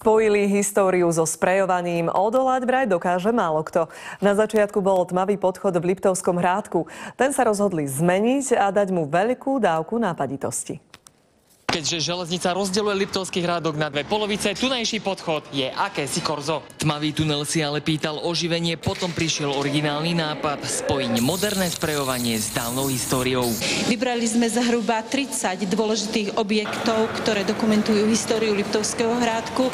Spojili históriu so sprejovaním, odolať vraj dokáže málo kto. Na začiatku bol tmavý podchod v Liptovskom Hrádku. Ten sa rozhodli zmeniť a dať mu veľkú dávku nápaditosti. Keďže železnica rozdeľuje Liptovský Hrádok na dve polovice, tunajší podchod je akési korzo. Tmavý tunel si ale pýtal oživenie, potom prišiel originálny nápad spojiť moderné sprejovanie s dávnou históriou. Vybrali sme zhruba 30 dôležitých objektov, ktoré dokumentujú históriu Liptovského Hrádku.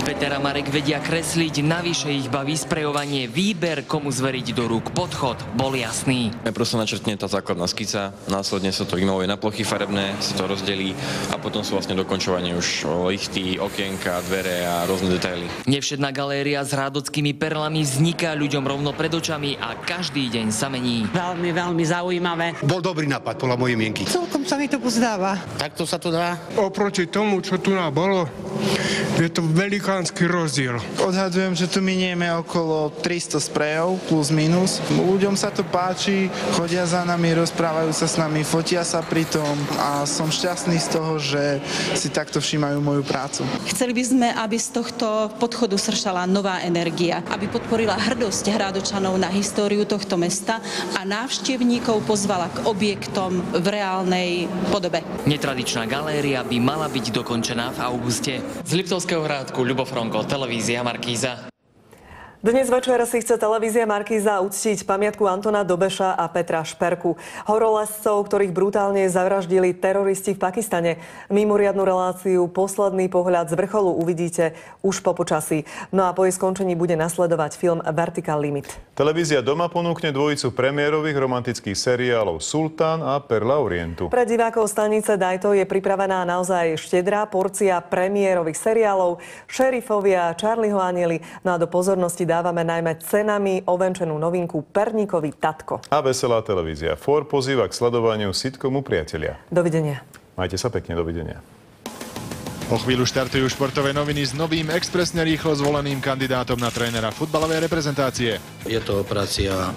Peter a Marek vedia kresliť, navyše ich baví sprejovanie. Výber, komu zveriť do rúk podchod, bol jasný. Proste načrtne tá základná skica, následne sa to vymaluje na plochy farebné, sa to rozdelí a potom sú vlastne dokončovanie už lichty, okienka, dvere a rôzne detaily. Nevšedná galéria s hrádockými perlami vzniká ľuďom rovno pred očami a každý deň sa mení. Veľmi, veľmi zaujímavé. Bol dobrý nápad, podľa mojej mienky. Celkom sa mi to pozdáva. Takto sa to dá. Oproti tomu, čo tu bolo, je to velikánsky rozdiel. Odhadujem, že tu minieme okolo 300 sprejov, plus minus. Ľuďom sa to páči, chodia za nami, rozprávajú sa s nami, fotia sa pri tom a som šťastný z toho, že si takto všímajú moju prácu. Chceli by sme, aby z tohto podchodu sršala nová energia, aby podporila hrdosť Hrádočanov na históriu tohto mesta a návštevníkov pozvala k objektom v reálnej podobe. Netradičná galéria by mala byť dokončená v auguste. Z Liptovského Hrádku, Ľubo Fronko, televízia Markíza. Dnes večer si chce televízia Markíza uctiť pamiatku Antona Dobeša a Petra Šperku, horolezcov, ktorých brutálne zavraždili teroristi v Pakistane. Mimoriadnu reláciu Posledný pohľad z vrcholu uvidíte už po počasí. No a po jej skončení bude nasledovať film Vertical Limit. Televízia Doma ponúkne dvojicu premiérových romantických seriálov Sultán a Perla Orientu. Pre divákov stanice Dajto je pripravená naozaj štedrá porcia premiérových seriálov, Šerifovia, Charlieho anieli. No a do pozornosti dávame najmä cenami ovenčenú novinku Perníkový tatko. A veselá televízia Four pozýva k sledovaniu sitcomu Priatelia. Dovidenia. Majte sa pekne, dovidenia. O chvíľu štartujú športové noviny s novým expresne rýchlo zvoleným kandidátom na trénera futbalovej reprezentácie. Je to operácia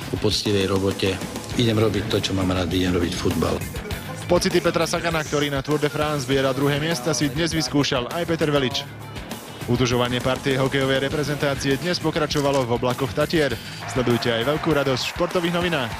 o poctivej robote. Idem robiť to, čo mám rád, idem robiť futbal. Pocity Petra Sagana, ktorý na Tour de France zbiera druhé miesta, si dnes vyskúšal aj Peter Velič. Utužovanie partie hokejovej reprezentácie dnes pokračovalo v oblakoch Tatier. Sledujte aj veľkú radosť v športových novinách.